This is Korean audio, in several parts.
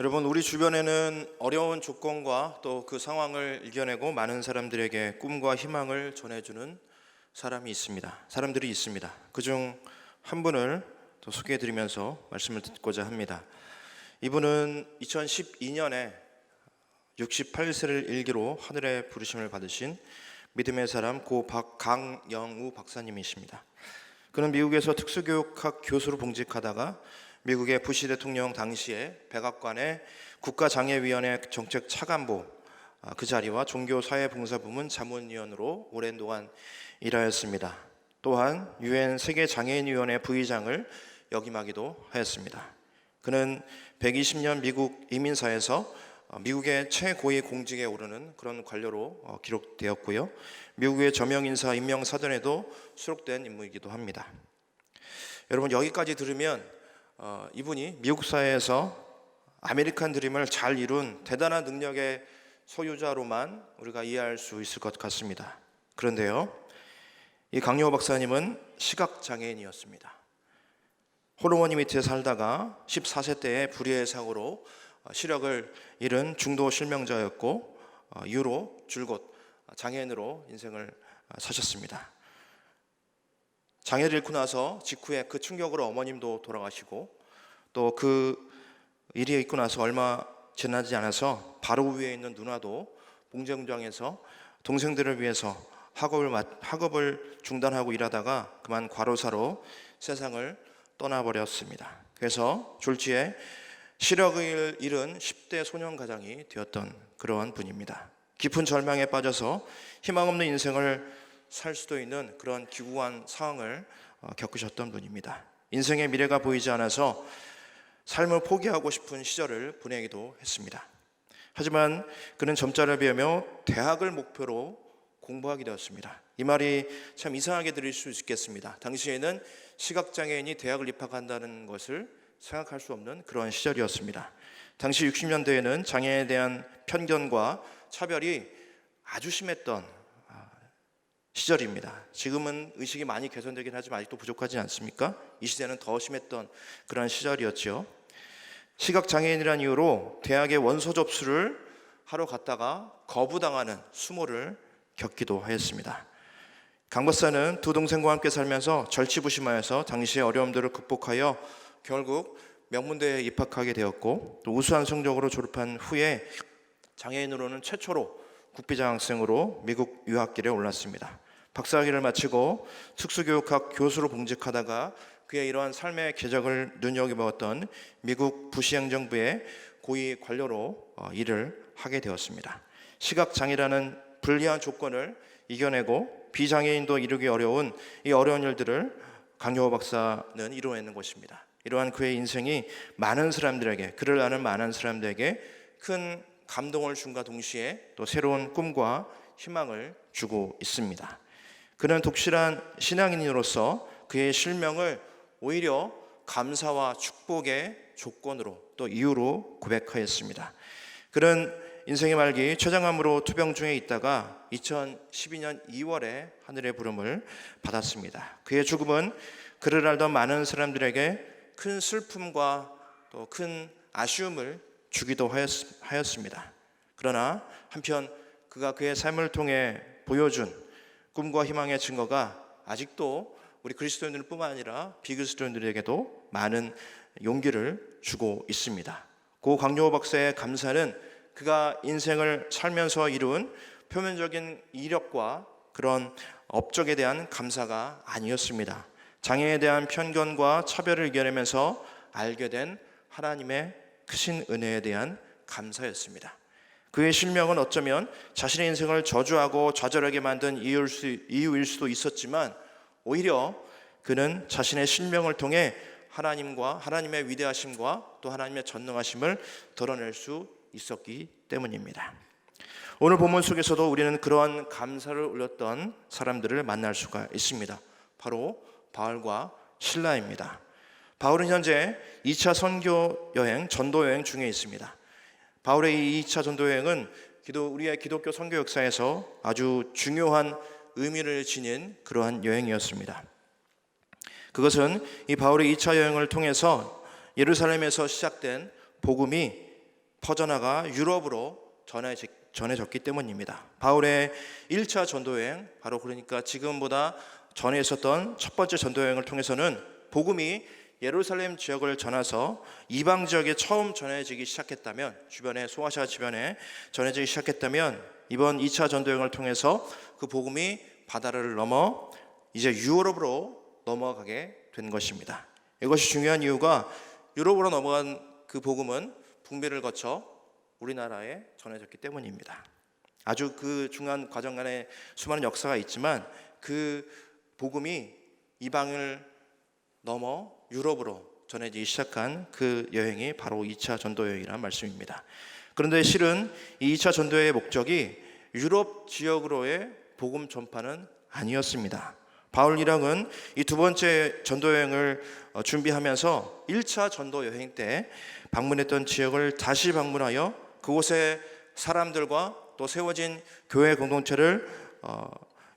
여러분, 우리 주변에는 어려운 조건과 또 그 상황을 이겨내고 많은 사람들에게 꿈과 희망을 전해주는 사람들이 있습니다. 그중 한 분을 또 소개해드리면서 말씀을 듣고자 합니다. 이분은 2012년에 68세를 일기로 하늘의 부르심을 받으신 믿음의 사람 강영우 박사님이십니다. 그는 미국에서 특수교육학 교수로 봉직하다가 미국의 부시 대통령 당시에 백악관의 국가장애위원회 정책 차관보 그 자리와 종교사회봉사부문 자문위원으로 오랜 동안 일하였습니다. 또한 유엔 세계장애인위원회 부의장을 역임하기도 하였습니다. 그는 120년 미국 이민사에서 미국의 최고위 공직에 오르는 그런 관료로 기록되었고요. 미국의 저명인사 임명사전에도 수록된 인물이기도 합니다. 여러분, 여기까지 들으면 이분이 미국 사회에서 아메리칸 드림을 잘 이룬 대단한 능력의 소유자로만 우리가 이해할 수 있을 것 같습니다. 그런데요, 이 강영우 박사님은 시각장애인이었습니다. 호르몬이 밑에 살다가 14세 때에 불의의 사고로 시력을 잃은 중도 실명자였고 이후로 줄곧 장애인으로 인생을 사셨습니다. 장애를 잃고 나서 직후에 그 충격으로 어머님도 돌아가시고 또 그 일이 있고 나서 얼마 지나지 않아서 바로 위에 있는 누나도 봉제공장에서 동생들을 위해서 학업을 중단하고 일하다가 그만 과로사로 세상을 떠나버렸습니다. 그래서 졸지에 시력을 잃은 10대 소년 가장이 되었던 그러한 분입니다. 깊은 절망에 빠져서 희망 없는 인생을 살 수도 있는 그런 기구한 상황을 겪으셨던 분입니다. 인생의 미래가 보이지 않아서 삶을 포기하고 싶은 시절을 보내기도 했습니다. 하지만 그는 점자를 배우며 대학을 목표로 공부하게 되었습니다. 이 말이 참 이상하게 들릴 수 있겠습니다. 당시에는 시각장애인이 대학을 입학한다는 것을 생각할 수 없는 그런 시절이었습니다. 당시 60년대에는 장애에 대한 편견과 차별이 아주 심했던 시절입니다. 지금은 의식이 많이 개선되긴 하지만 아직도 부족하지 않습니까? 이 시대는 더 심했던 그런 시절이었죠. 시각장애인이라는 이유로 대학에 원서 접수를 하러 갔다가 거부당하는 수모를 겪기도 하였습니다. 강 박사는 두 동생과 함께 살면서 절치부심하여서 당시의 어려움들을 극복하여 결국 명문대에 입학하게 되었고 또 우수한 성적으로 졸업한 후에 장애인으로는 최초로 국비장학생으로 미국 유학길에 올랐습니다. 박사학위를 마치고 특수교육학 교수로 봉직하다가 그의 이러한 삶의 궤적을 눈여겨보았던 미국 부시행정부의 고위 관료로 일을 하게 되었습니다. 시각장애라는 불리한 조건을 이겨내고 비장애인도 이루기 어려운 이 어려운 일들을 강영우 박사는 이루어내는 것입니다. 이러한 그의 인생이 많은 사람들에게, 그를 아는 많은 사람들에게 큰 감동을 준과 동시에 또 새로운 꿈과 희망을 주고 있습니다. 그는 독실한 신앙인으로서 그의 실명을 오히려 감사와 축복의 조건으로 또 이유로 고백하였습니다. 그는 인생의 말기 췌장암으로 투병 중에 있다가 2012년 2월에 하늘의 부름을 받았습니다. 그의 죽음은 그를 알던 많은 사람들에게 큰 슬픔과 또 큰 아쉬움을 주기도 하였습니다. 그러나 한편 그가 그의 삶을 통해 보여준 꿈과 희망의 증거가 아직도 우리 그리스도인들 뿐만 아니라 비그리스도인들에게도 많은 용기를 주고 있습니다. 고 강영우 박사의 감사는 그가 인생을 살면서 이룬 표면적인 이력과 그런 업적에 대한 감사가 아니었습니다. 장애에 대한 편견과 차별을 이겨내면서 알게 된 하나님의 크신 은혜에 대한 감사였습니다. 그의 실명은 어쩌면 자신의 인생을 저주하고 좌절하게 만든 이유일 수도 있었지만 오히려 그는 자신의 실명을 통해 하나님의 위대하심과 또 하나님의 전능하심을 드러낼 수 있었기 때문입니다. 오늘 본문 속에서도 우리는 그러한 감사를 올렸던 사람들을 만날 수가 있습니다. 바로 바울과 실라입니다. 바울은 현재 2차 선교 여행, 전도 여행 중에 있습니다. 바울의 이 2차 전도 여행은 우리의 기독교 선교 역사에서 아주 중요한 의미를 지닌 그러한 여행이었습니다. 그것은 이 바울의 2차 여행을 통해서 예루살렘에서 시작된 복음이 퍼져나가 유럽으로 전해졌기 때문입니다. 바울의 1차 전도여행, 바로 그러니까 지금보다 전에 있었던 첫 번째 전도여행을 통해서는 복음이 예루살렘 지역을 전해서 이방 지역에 처음 전해지기 시작했다면, 주변에 소아시아 주변에 전해지기 시작했다면, 이번 2차 전도여행을 통해서 그 복음이 바다를 넘어 이제 유럽으로 넘어가게 된 것입니다. 이것이 중요한 이유가 유럽으로 넘어간 그 복음은 북미를 거쳐 우리나라에 전해졌기 때문입니다. 아주 그 중요한 과정 간에 수많은 역사가 있지만 그 복음이 이방을 넘어 유럽으로 전해지기 시작한 그 여행이 바로 2차 전도 여행이라는 말씀입니다. 그런데 실은 이 2차 전도의 목적이 유럽 지역으로의 복음 전파는 아니었습니다. 바울 일행은 이 두 번째 전도 여행을 준비하면서 1차 전도 여행 때 방문했던 지역을 다시 방문하여 그곳의 사람들과 또 세워진 교회 공동체를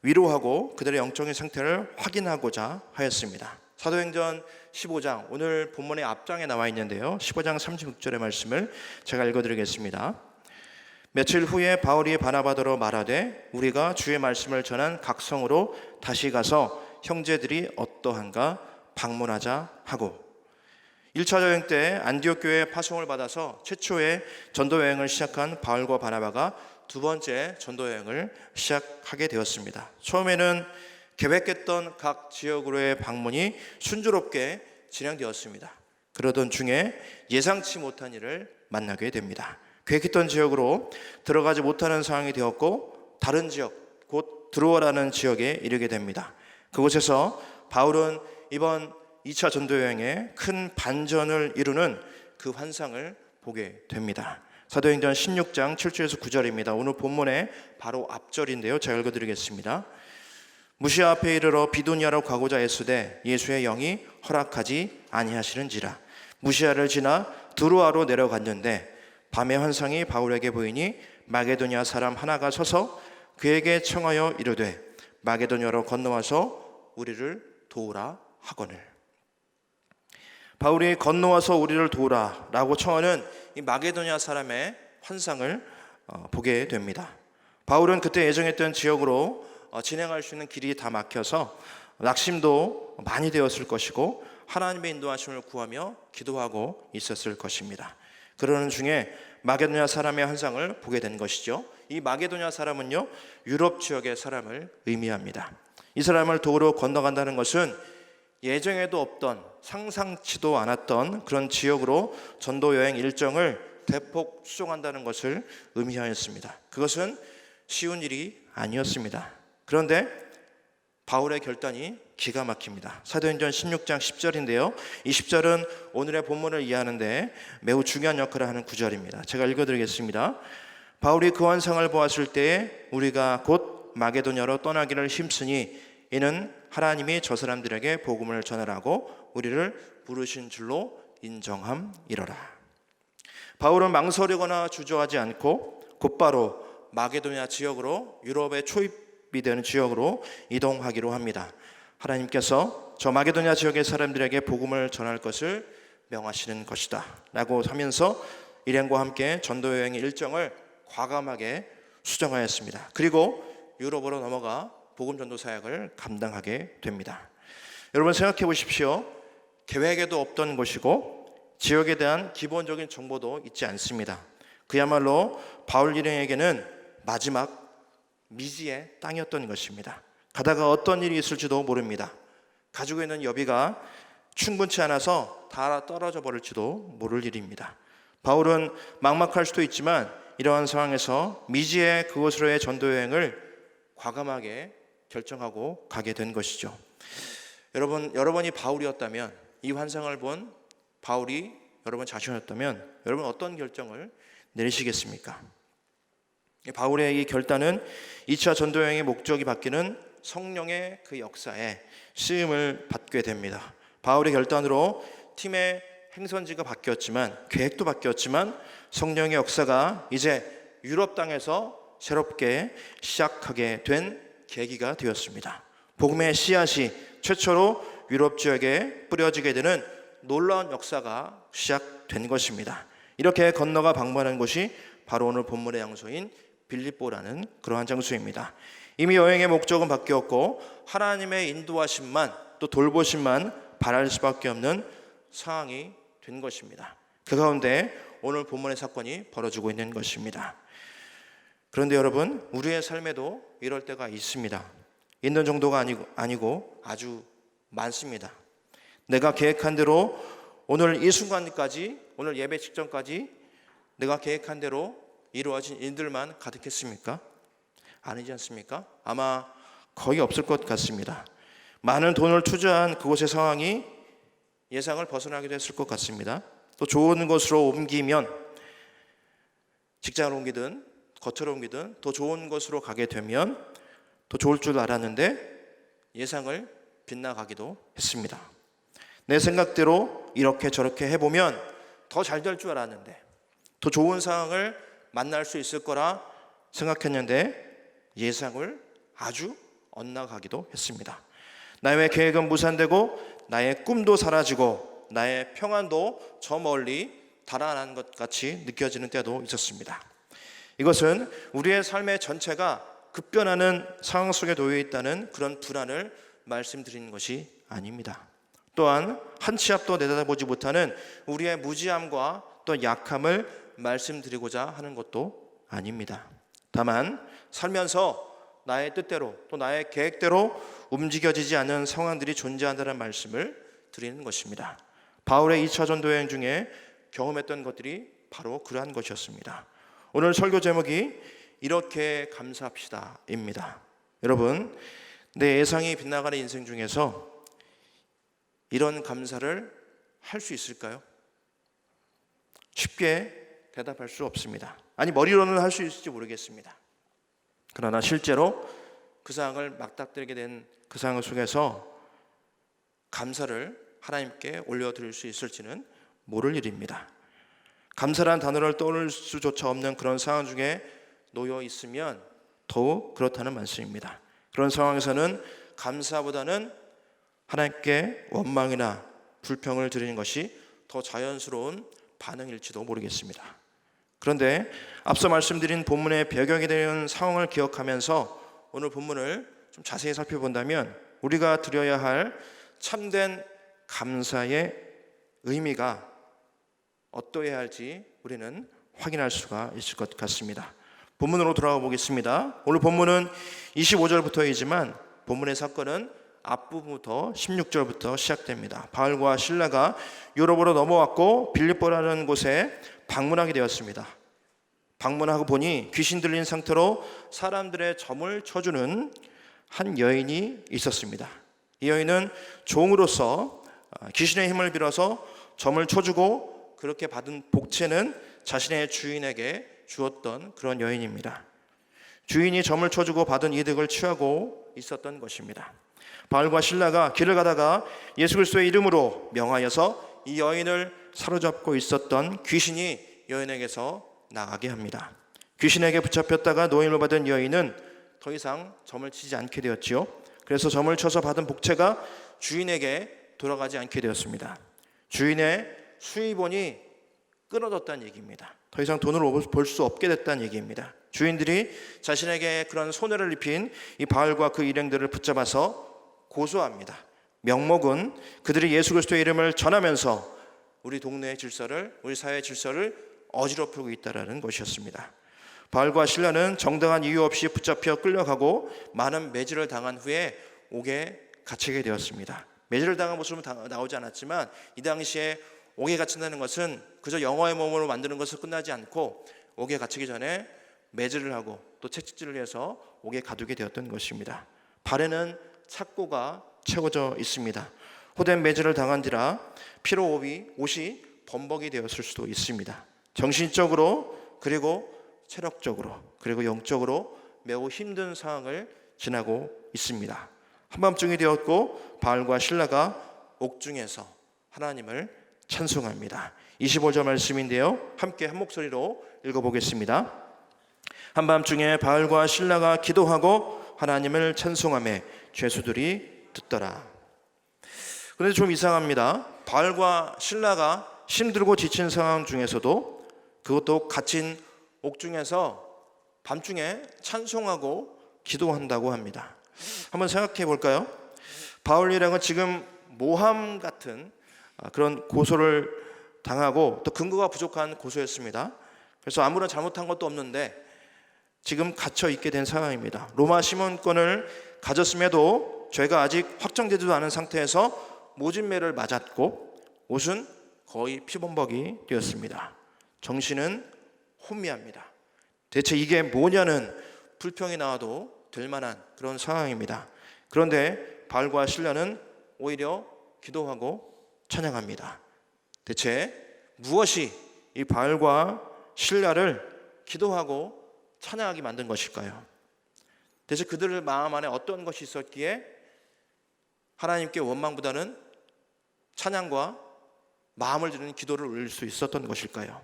위로하고 그들의 영적인 상태를 확인하고자 하였습니다. 사도행전 15장, 오늘 본문의 앞장에 나와 있는데요, 15장 36절의 말씀을 제가 읽어드리겠습니다. 며칠 후에 바울이 바나바더러 말하되 우리가 주의 말씀을 전한 각 성으로 다시 가서 형제들이 어떠한가 방문하자 하고, 1차 여행 때 안디옥 교회의 파송을 받아서 최초의 전도 여행을 시작한 바울과 바나바가 두 번째 전도 여행을 시작하게 되었습니다. 처음에는 계획했던 각 지역으로의 방문이 순조롭게 진행되었습니다. 그러던 중에 예상치 못한 일을 만나게 됩니다. 계획했던 지역으로 들어가지 못하는 상황이 되었고, 다른 지역, 곧 드로아라는 지역에 이르게 됩니다. 그곳에서 바울은 이번 2차 전도여행에 큰 반전을 이루는 그 환상을 보게 됩니다. 사도행전 16장 7절에서 9절입니다. 오늘 본문의 바로 앞절인데요, 제가 읽어드리겠습니다. 무시아 앞에 이르러 비두니아로 가고자 애쓰되 예수의 영이 허락하지 아니하시는지라. 무시아를 지나 드로아로 내려갔는데 밤의 환상이 바울에게 보이니 마게도냐 사람 하나가 서서 그에게 청하여 이르되 마게도냐로 건너와서 우리를 도우라 하거늘. 바울이 건너와서 우리를 도우라 라고 청하는 이 마게도냐 사람의 환상을 보게 됩니다. 바울은 그때 예정했던 지역으로 진행할 수 있는 길이 다 막혀서 낙심도 많이 되었을 것이고 하나님의 인도하심을 구하며 기도하고 있었을 것입니다. 그러는 중에 마게도냐 사람의 환상을 보게 된 것이죠. 이 마게도냐 사람은요, 유럽 지역의 사람을 의미합니다. 이 사람을 도우러 건너간다는 것은 예정에도 없던, 상상치도 않았던 그런 지역으로 전도 여행 일정을 대폭 수정한다는 것을 의미하였습니다. 그것은 쉬운 일이 아니었습니다. 그런데 바울의 결단이 기가 막힙니다. 사도행전 16장 10절인데요, 이 10절은 오늘의 본문을 이해하는데 매우 중요한 역할을 하는 구절입니다. 제가 읽어드리겠습니다. 바울이 그 환상을 보았을 때에 우리가 곧 마게도냐로 떠나기를 힘쓰니 이는 하나님이 저 사람들에게 복음을 전하라고 우리를 부르신 줄로 인정함이러라. 바울은 망설이거나 주저하지 않고 곧바로 마게도냐 지역으로, 유럽의 초입이 되는 지역으로 이동하기로 합니다. 하나님께서 저 마게도냐 지역의 사람들에게 복음을 전할 것을 명하시는 것이다 라고 하면서 일행과 함께 전도여행의 일정을 과감하게 수정하였습니다. 그리고 유럽으로 넘어가 복음 전도 사역을 감당하게 됩니다. 여러분 생각해 보십시오. 계획에도 없던 곳이고 지역에 대한 기본적인 정보도 있지 않습니다. 그야말로 바울 일행에게는 마지막 미지의 땅이었던 것입니다. 가다가 어떤 일이 있을지도 모릅니다. 가지고 있는 여비가 충분치 않아서 다 떨어져 버릴지도 모를 일입니다. 바울은 막막할 수도 있지만 이러한 상황에서 미지의 그곳으로의 전도여행을 과감하게 결정하고 가게 된 것이죠. 여러분이 바울이었다면, 이 환상을 본 바울이 여러분 자신이었다면 여러분 어떤 결정을 내리시겠습니까? 바울의 이 결단은 2차 전도여행의 목적이 바뀌는 성령의 그 역사에 쓰임을 받게 됩니다. 바울의 결단으로 팀의 행선지가 바뀌었지만, 계획도 바뀌었지만 성령의 역사가 이제 유럽 땅에서 새롭게 시작하게 된 계기가 되었습니다. 복음의 씨앗이 최초로 유럽 지역에 뿌려지게 되는 놀라운 역사가 시작된 것입니다. 이렇게 건너가 방문한 곳이 바로 오늘 본문의 장소인 빌립보라는 그러한 장소입니다. 이미 여행의 목적은 바뀌었고 하나님의 인도하심만 또 돌보심만 바랄 수밖에 없는 상황이 된 것입니다. 그 가운데 오늘 본문의 사건이 벌어지고 있는 것입니다. 그런데 여러분, 우리의 삶에도 이럴 때가 있습니다. 있는 정도가 아니고 아주 많습니다. 내가 계획한 대로 오늘 이 순간까지, 오늘 예배 직전까지 내가 계획한 대로 이루어진 일들만 가득했습니까? 아니지 않습니까? 아마 거의 없을 것 같습니다. 많은 돈을 투자한 그곳의 상황이 예상을 벗어나기도 했을 것 같습니다. 또 좋은 곳으로 옮기면, 직장을 옮기든 거처를 옮기든 더 좋은 곳으로 가게 되면 더 좋을 줄 알았는데 예상을 빗나가기도 했습니다. 내 생각대로 이렇게 저렇게 해보면 더 잘 될 줄 알았는데, 더 좋은 상황을 만날 수 있을 거라 생각했는데 예상을 아주 엇나가기도 했습니다. 나의 계획은 무산되고 나의 꿈도 사라지고 나의 평안도 저 멀리 달아난 것 같이 느껴지는 때도 있었습니다. 이것은 우리의 삶의 전체가 급변하는 상황 속에 놓여 있다는 그런 불안을 말씀드리는 것이 아닙니다. 또한 한 치 앞도 내다보지 못하는 우리의 무지함과 또 약함을 말씀드리고자 하는 것도 아닙니다. 다만 살면서 나의 뜻대로 또 나의 계획대로 움직여지지 않는 상황들이 존재한다는 말씀을 드리는 것입니다. 바울의 2차 전도 여행 중에 경험했던 것들이 바로 그러한 것이었습니다. 오늘 설교 제목이 이렇게 감사합시다입니다. 여러분, 내 예상이 빗나가는 인생 중에서 이런 감사를 할 수 있을까요? 쉽게 대답할 수 없습니다. 아니, 머리로는 할 수 있을지 모르겠습니다. 그러나 실제로 그 상황을 맞닥뜨리게 된 그 상황 속에서 감사를 하나님께 올려드릴 수 있을지는 모를 일입니다. 감사라는 단어를 떠올릴 수조차 없는 그런 상황 중에 놓여 있으면 더욱 그렇다는 말씀입니다. 그런 상황에서는 감사보다는 하나님께 원망이나 불평을 드리는 것이 더 자연스러운 반응일지도 모르겠습니다. 그런데 앞서 말씀드린 본문의 배경이 되는 상황을 기억하면서 오늘 본문을 좀 자세히 살펴본다면 우리가 드려야 할 참된 감사의 의미가 어떠해야 할지 우리는 확인할 수가 있을 것 같습니다. 본문으로 돌아가 보겠습니다. 오늘 본문은 25절부터이지만 본문의 사건은 앞부분부터 16절부터 시작됩니다. 바울과 실라가 유럽으로 넘어왔고 빌립보라는 곳에 방문하게 되었습니다. 방문하고 보니 귀신 들린 상태로 사람들의 점을 쳐주는 한 여인이 있었습니다. 이 여인은 종으로서 귀신의 힘을 빌어서 점을 쳐주고 그렇게 받은 복채는 자신의 주인에게 주었던 그런 여인입니다. 주인이 점을 쳐주고 받은 이득을 취하고 있었던 것입니다. 바울과 실라가 길을 가다가 예수 그리스도의 이름으로 명하여서 이 여인을 사로잡고 있었던 귀신이 여인에게서 나가게 합니다. 귀신에게 붙잡혔다가 노임을 받은 여인은 더 이상 점을 치지 않게 되었지요. 그래서 점을 쳐서 받은 복채가 주인에게 돌아가지 않게 되었습니다. 주인의 수입원이 끊어졌다는 얘기입니다. 더 이상 돈을 벌 수 없게 됐다는 얘기입니다. 주인들이 자신에게 그런 손해를 입힌 이 바울과 그 일행들을 붙잡아서 고소합니다. 명목은 그들이 예수 그리스도의 이름을 전하면서 우리 동네의 질서를, 우리 사회의 질서를 어지럽히고 있다는 것이었습니다. 바울과 실라는 정당한 이유 없이 붙잡혀 끌려가고 많은 매질을 당한 후에 옥에 갇히게 되었습니다. 매질을 당한 모습은 나오지 않았지만 이 당시에 옥에 갇힌다는 것은 그저 영어의 몸으로 만드는 것을 끝나지 않고 옥에 갇히기 전에 매질을 하고 또 채찍질을 해서 옥에 가두게 되었던 것입니다. 발에는 착고가 채워져 있습니다. 호된 매질을 당한 뒤라 피로 옷이 범벅이 되었을 수도 있습니다. 정신적으로 그리고 체력적으로 그리고 영적으로 매우 힘든 상황을 지나고 있습니다. 한밤중이 되었고 바울과 실라가 옥중에서 하나님을 찬송합니다. 25절 말씀인데요, 함께 한 목소리로 읽어보겠습니다. 한밤중에 바울과 실라가 기도하고 하나님을 찬송하며 죄수들이 듣더라. 그런데 좀 이상합니다. 바울과 실라가 힘들고 지친 상황 중에서도 그것도 갇힌 옥중에서 밤중에 찬송하고 기도한다고 합니다. 한번 생각해 볼까요? 바울이랑은 지금 모함 같은 그런 고소를 당하고 또 근거가 부족한 고소였습니다. 그래서 아무런 잘못한 것도 없는데 지금 갇혀 있게 된 상황입니다. 로마 시민권을 가졌음에도 죄가 아직 확정되지도 않은 상태에서 모진매를 맞았고 옷은 거의 피범벅이 되었습니다. 정신은 혼미합니다. 대체 이게 뭐냐는 불평이 나와도 될 만한 그런 상황입니다. 그런데 바울과 실라는 오히려 기도하고 찬양합니다. 대체 무엇이 이 바울과 실라를 기도하고 찬양하게 만든 것일까요? 대체 그들의 마음 안에 어떤 것이 있었기에 하나님께 원망보다는 찬양과 마음을 드리는 기도를 올릴 수 있었던 것일까요?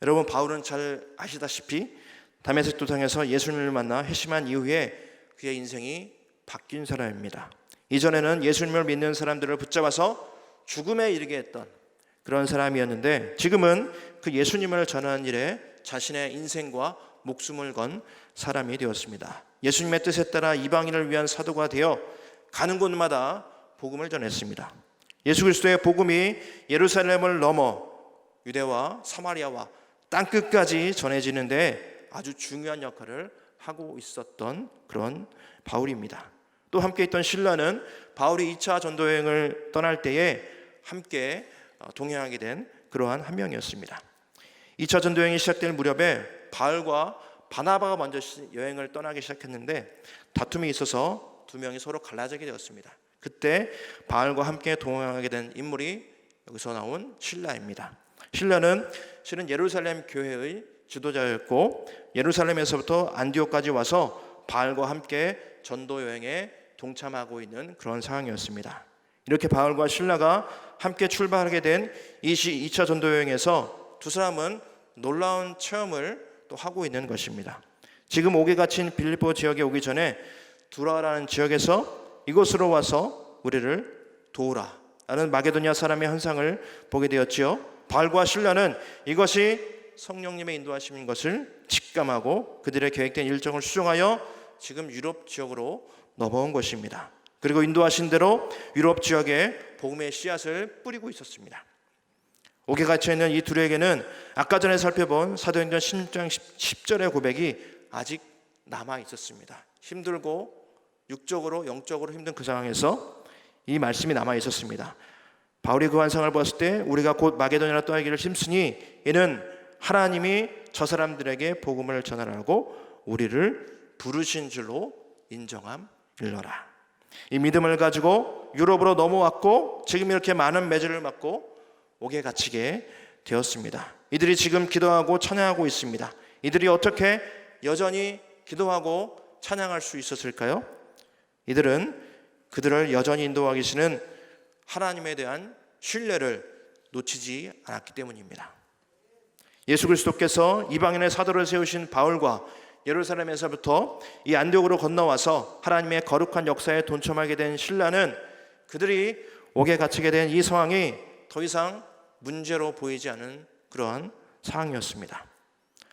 여러분, 바울은 잘 아시다시피 다메섹 도상에서 예수님을 만나 회심한 이후에 그의 인생이 바뀐 사람입니다. 이전에는 예수님을 믿는 사람들을 붙잡아서 죽음에 이르게 했던 그런 사람이었는데 지금은 그 예수님을 전하는 일에 자신의 인생과 목숨을 건 사람이 되었습니다. 예수님의 뜻에 따라 이방인을 위한 사도가 되어 가는 곳마다 복음을 전했습니다. 예수 그리스도의 복음이 예루살렘을 넘어 유대와 사마리아와 땅끝까지 전해지는데 아주 중요한 역할을 하고 있었던 그런 바울입니다. 또 함께 있던 실라는 바울이 2차 전도여행을 떠날 때에 함께 동행하게 된 그러한 한 명이었습니다. 2차 전도여행이 시작될 무렵에 바울과 바나바가 먼저 여행을 떠나기 시작했는데 다툼이 있어서 두 명이 서로 갈라지게 되었습니다. 그때 바울과 함께 동행하게 된 인물이 여기서 나온 실라입니다. 실라는 실은 예루살렘 교회의 지도자였고 예루살렘에서부터 안디옥까지 와서 바울과 함께 전도 여행에 동참하고 있는 그런 상황이었습니다. 이렇게 바울과 실라가 함께 출발하게 된 2차 전도 여행에서 두 사람은 놀라운 체험을 또 하고 있는 것입니다. 지금 옥에 갇힌 빌립보 지역에 오기 전에 두라라는 지역에서 이곳으로 와서 우리를 도우라 라는 마게도냐 사람의 현상을 보게 되었지요. 바울과 실라는 이것이 성령님의 인도하심인 것을 직감하고 그들의 계획된 일정을 수정하여 지금 유럽 지역으로 넘어온 것입니다. 그리고 인도하신 대로 유럽 지역에 복음의 씨앗을 뿌리고 있었습니다. 옥에 갇혀있는 이 둘에게는 아까 전에 살펴본 사도행전 16장 10절의 고백이 아직 남아 있었습니다. 힘들고 육적으로 영적으로 힘든 그 상황에서 이 말씀이 남아 있었습니다. 바울이 그 환상을 보았을 때 우리가 곧 마게도냐로 떠나기를 힘쓰니 이는 하나님이 저 사람들에게 복음을 전하라고 우리를 부르신 줄로 인정함일러라. 이 믿음을 가지고 유럽으로 넘어왔고 지금 이렇게 많은 매질을 맞고 옥에 갇히게 되었습니다. 이들이 지금 기도하고 찬양하고 있습니다. 이들이 어떻게 여전히 기도하고 찬양할 수 있었을까요? 이들은 그들을 여전히 인도하고 계시는 하나님에 대한 신뢰를 놓치지 않았기 때문입니다. 예수 그리스도께서 이방인의 사도를 세우신 바울과 예루살렘에서부터 이 안디옥으로 건너와서 하나님의 거룩한 역사에 동참하게 된 실라는 그들이 옥에 갇히게 된 이 상황이 더 이상 문제로 보이지 않은 그러한 상황이었습니다.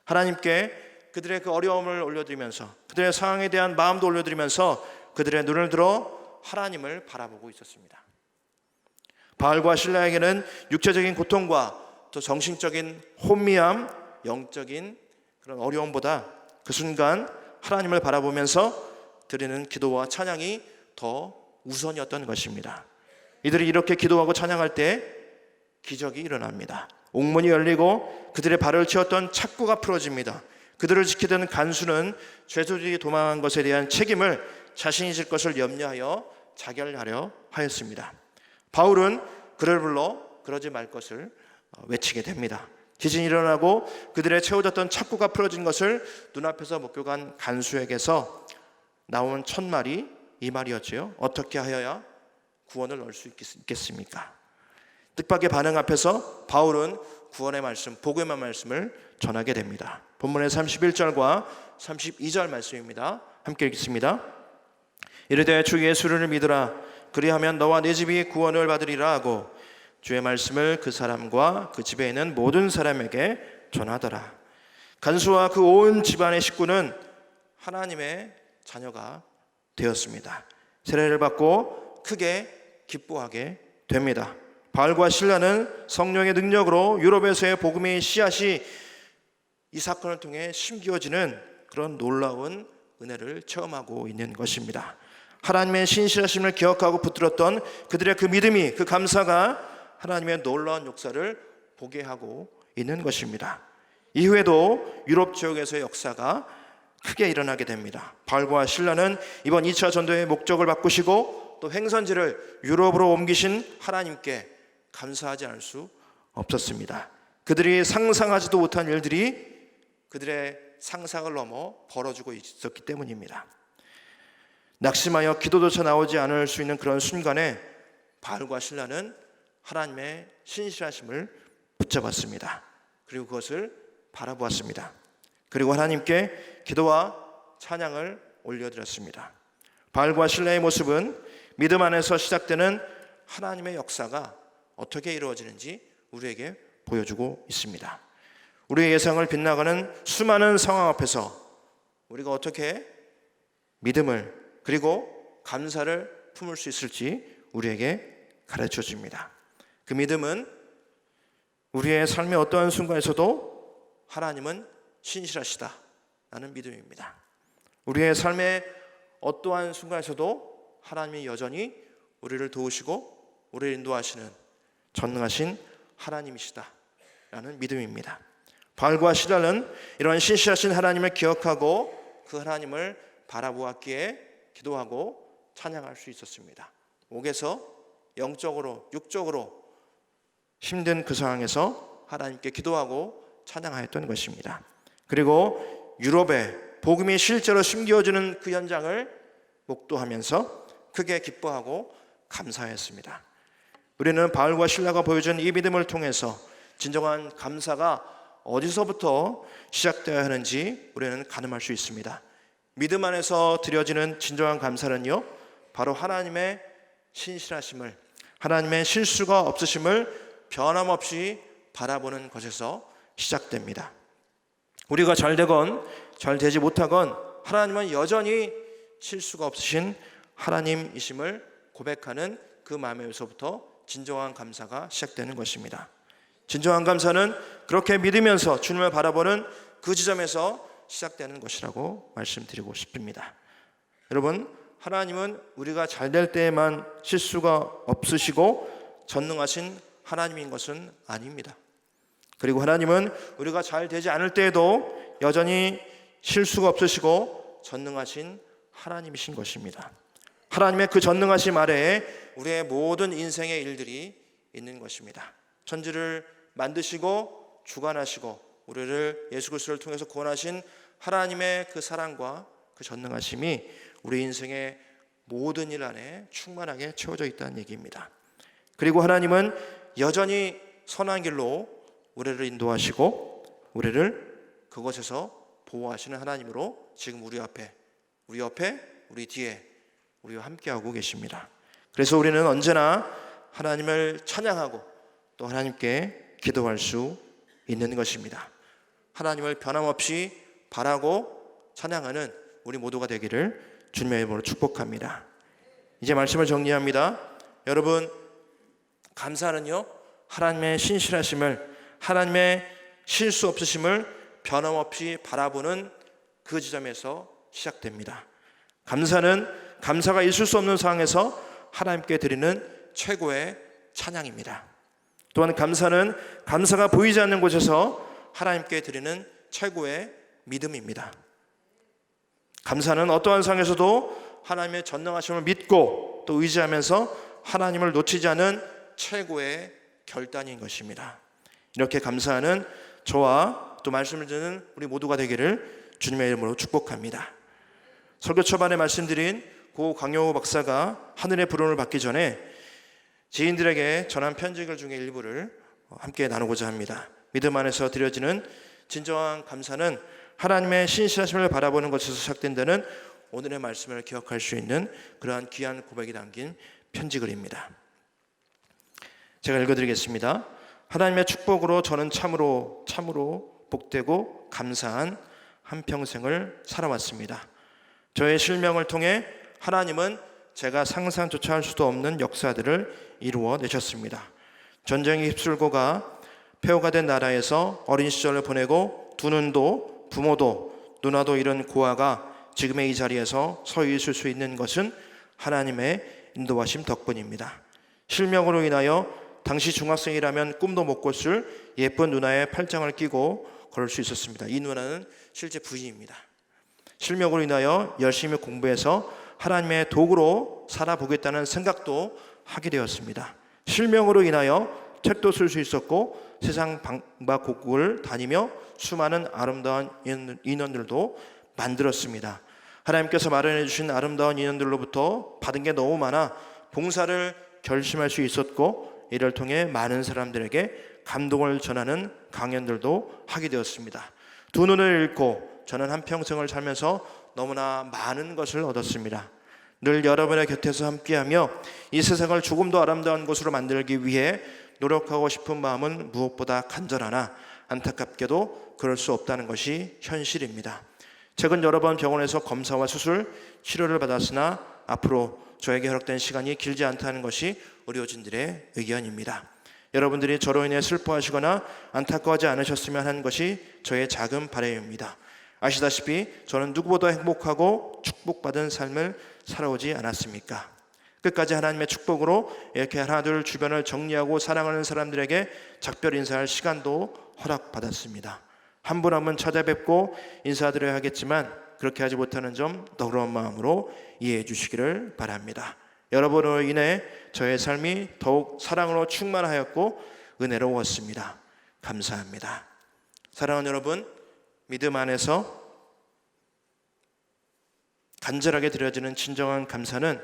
하나님께 그들의 그 어려움을 올려드리면서 그들의 상황에 대한 마음도 올려드리면서 그들의 눈을 들어 하나님을 바라보고 있었습니다. 바울과 실라에게는 육체적인 고통과 또 정신적인 혼미함, 영적인 그런 어려움보다 그 순간 하나님을 바라보면서 드리는 기도와 찬양이 더 우선이었던 것입니다. 이들이 이렇게 기도하고 찬양할 때 기적이 일어납니다. 옥문이 열리고 그들의 발을 채웠던 착고가 풀어집니다. 그들을 지키던 간수는 죄수들이 도망한 것에 대한 책임을 자신이 질 것을 염려하여 자결하려 하였습니다. 바울은 그를 불러 그러지 말 것을 외치게 됩니다. 지진이 일어나고 그들의 채워졌던 착고가 풀어진 것을 눈앞에서 목격한 간수에게서 나온 첫 말이 이 말이었지요. 어떻게 하여야 구원을 얻을 수 있겠습니까? 뜻밖의 반응 앞에서 바울은 구원의 말씀, 복음의 말씀을 전하게 됩니다. 본문의 31절과 32절 말씀입니다. 함께 읽겠습니다. 이르되 주 예수를 믿으라. 그리하면 너와 네 집이 구원을 받으리라 하고 주의 말씀을 그 사람과 그 집에 있는 모든 사람에게 전하더라. 간수와 그 온 집안의 식구는 하나님의 자녀가 되었습니다. 세례를 받고 크게 기뻐하게 됩니다. 바알과 실라는 성령의 능력으로 유럽에서의 복음의 씨앗이 이 사건을 통해 심기어지는 그런 놀라운 은혜를 체험하고 있는 것입니다. 하나님의 신실하심을 기억하고 붙들었던 그들의 그 믿음이, 그 감사가 하나님의 놀라운 역사를 보게 하고 있는 것입니다. 이후에도 유럽 지역에서의 역사가 크게 일어나게 됩니다. 바울과 실라는 이번 2차 전도의 목적을 바꾸시고 또 행선지를 유럽으로 옮기신 하나님께 감사하지 않을 수 없었습니다. 그들이 상상하지도 못한 일들이 그들의 상상을 넘어 벌어지고 있었기 때문입니다. 낙심하여 기도조차 나오지 않을 수 있는 그런 순간에 바울과 실라는 하나님의 신실하심을 붙잡았습니다. 그리고 그것을 바라보았습니다. 그리고 하나님께 기도와 찬양을 올려드렸습니다. 바울과 실라의 모습은 믿음 안에서 시작되는 하나님의 역사가 어떻게 이루어지는지 우리에게 보여주고 있습니다. 우리의 예상을 빗나가는 수많은 상황 앞에서 우리가 어떻게 믿음을 그리고 감사를 품을 수 있을지 우리에게 가르쳐 줍니다. 그 믿음은 우리의 삶의 어떠한 순간에서도 하나님은 신실하시다라는 믿음입니다. 우리의 삶의 어떠한 순간에서도 하나님이 여전히 우리를 도우시고 우리를 인도하시는 전능하신 하나님이시다라는 믿음입니다. 바울과 실라는 이런 신실하신 하나님을 기억하고 그 하나님을 바라보았기에 기도하고 찬양할 수 있었습니다. 옥에서 영적으로 육적으로 힘든 그 상황에서 하나님께 기도하고 찬양하였던 것입니다. 그리고 유럽에 복음이 실제로 심겨지는 그 현장을 목도하면서 크게 기뻐하고 감사했습니다. 우리는 바울과 실라가 보여준 이 믿음을 통해서 진정한 감사가 어디서부터 시작되어야 하는지 우리는 가늠할 수 있습니다. 믿음 안에서 드려지는 진정한 감사는요, 바로 하나님의 신실하심을, 하나님의 실수가 없으심을 변함없이 바라보는 것에서 시작됩니다. 우리가 잘 되건 잘 되지 못하건 하나님은 여전히 실수가 없으신 하나님이심을 고백하는 그 마음에서부터 진정한 감사가 시작되는 것입니다. 진정한 감사는 그렇게 믿으면서 주님을 바라보는 그 지점에서 시작되는 것이라고 말씀드리고 싶습니다. 여러분, 하나님은 우리가 잘 될 때에만 실수가 없으시고 전능하신 하나님인 것은 아닙니다. 그리고 하나님은 우리가 잘 되지 않을 때에도 여전히 실수가 없으시고 전능하신 하나님이신 것입니다. 하나님의 그 전능하심 아래에 우리의 모든 인생의 일들이 있는 것입니다. 천지를 만드시고 주관하시고 우리를 예수 그리스도를 통해서 구원하신 하나님의 그 사랑과 그 전능하심이 우리 인생의 모든 일 안에 충만하게 채워져 있다는 얘기입니다. 그리고 하나님은 여전히 선한 길로 우리를 인도하시고 우리를 그것에서 보호하시는 하나님으로 지금 우리 앞에, 우리 옆에, 우리 뒤에 우리와 함께하고 계십니다. 그래서 우리는 언제나 하나님을 찬양하고 또 하나님께 기도할 수 있는 것입니다. 하나님을 변함없이 바라고 찬양하는 우리 모두가 되기를 주님의 이름으로 축복합니다. 이제 말씀을 정리합니다. 여러분, 감사는요, 하나님의 신실하심을, 하나님의 실수 없으심을 변함없이 바라보는 그 지점에서 시작됩니다. 감사는 감사가 있을 수 없는 상황에서 하나님께 드리는 최고의 찬양입니다. 또한 감사는 감사가 보이지 않는 곳에서 하나님께 드리는 최고의 믿음입니다. 감사는 어떠한 상황에서도 하나님의 전능하심을 믿고 또 의지하면서 하나님을 놓치지 않은 최고의 결단인 것입니다. 이렇게 감사하는 저와 또 말씀을 듣는 우리 모두가 되기를 주님의 이름으로 축복합니다. 설교 초반에 말씀드린 고 강영호 박사가 하늘의 부름을 받기 전에 지인들에게 전한 편지글 중에 일부를 함께 나누고자 합니다. 믿음 안에서 드려지는 진정한 감사는 하나님의 신실하심을 바라보는 것에서 시작된다는 오늘의 말씀을 기억할 수 있는 그러한 귀한 고백이 담긴 편지글입니다. 제가 읽어드리겠습니다. 하나님의 축복으로 저는 참으로 복되고 감사한 한평생을 살아왔습니다. 저의 실명을 통해 하나님은 제가 상상조차 할 수도 없는 역사들을 이루어내셨습니다. 전쟁이 휩쓸고 가 폐허가 된 나라에서 어린 시절을 보내고 두 눈도 부모도 누나도 잃은 고아가 지금의 이 자리에서 서 있을 수 있는 것은 하나님의 인도하심 덕분입니다. 실명으로 인하여 당시 중학생이라면 꿈도 못 꿨을 예쁜 누나의 팔짱을 끼고 걸을 수 있었습니다. 이 누나는 실제 부인입니다. 실명으로 인하여 열심히 공부해서 하나님의 도구로 살아보겠다는 생각도 하게 되었습니다. 실명으로 인하여 책도 쓸 수 있었고 세상 방방곡곡을 다니며 수많은 아름다운 인연들도 만들었습니다. 하나님께서 마련해 주신 아름다운 인연들로부터 받은 게 너무 많아 봉사를 결심할 수 있었고 이를 통해 많은 사람들에게 감동을 전하는 강연들도 하게 되었습니다. 두 눈을 잃고 저는 한평생을 살면서 너무나 많은 것을 얻었습니다. 늘 여러분의 곁에서 함께하며 이 세상을 조금 더 아름다운 곳으로 만들기 위해 노력하고 싶은 마음은 무엇보다 간절하나 안타깝게도 그럴 수 없다는 것이 현실입니다. 최근 여러 번 병원에서 검사와 수술, 치료를 받았으나 앞으로 저에게 허락된 시간이 길지 않다는 것이 의료진들의 의견입니다. 여러분들이 저로 인해 슬퍼하시거나 안타까워하지 않으셨으면 하는 것이 저의 작은 바람입니다. 아시다시피 저는 누구보다 행복하고 축복받은 삶을 살아오지 않았습니까? 끝까지 하나님의 축복으로 이렇게 하나둘 주변을 정리하고 사랑하는 사람들에게 작별 인사할 시간도 허락받았습니다. 한 분 한 분 찾아뵙고 인사드려야 하겠지만 그렇게 하지 못하는 점 너그러운 마음으로 이해해 주시기를 바랍니다. 여러분으로 인해 저의 삶이 더욱 사랑으로 충만하였고 은혜로웠습니다. 감사합니다. 사랑하는 여러분, 믿음 안에서 간절하게 드려지는 진정한 감사는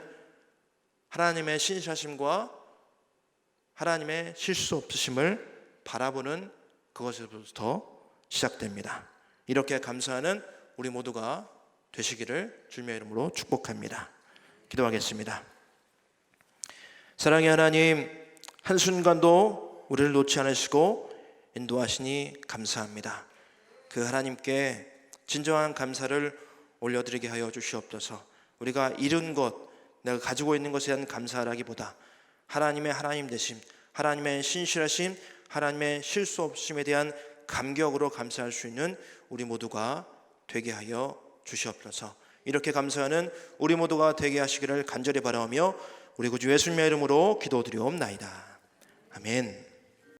하나님의 신실하심과 하나님의 실수 없으심을 바라보는 그것에서부터 시작됩니다. 이렇게 감사하는 우리 모두가 되시기를 주님의 이름으로 축복합니다. 기도하겠습니다. 사랑의 하나님, 한순간도 우리를 놓지 않으시고 인도하시니 감사합니다. 그 하나님께 진정한 감사를 올려드리게 하여 주시옵소서. 우리가 이룬 것, 내가 가지고 있는 것에 대한 감사라기보다 하나님의 하나님 되심, 하나님의 신실하심, 하나님의 실수 없음에 대한 감격으로 감사할 수 있는 우리 모두가 되게 하여 주시옵소서. 이렇게 감사하는 우리 모두가 되게 하시기를 간절히 바라오며 우리 구주 예수님의 이름으로 기도드리옵나이다. 아멘.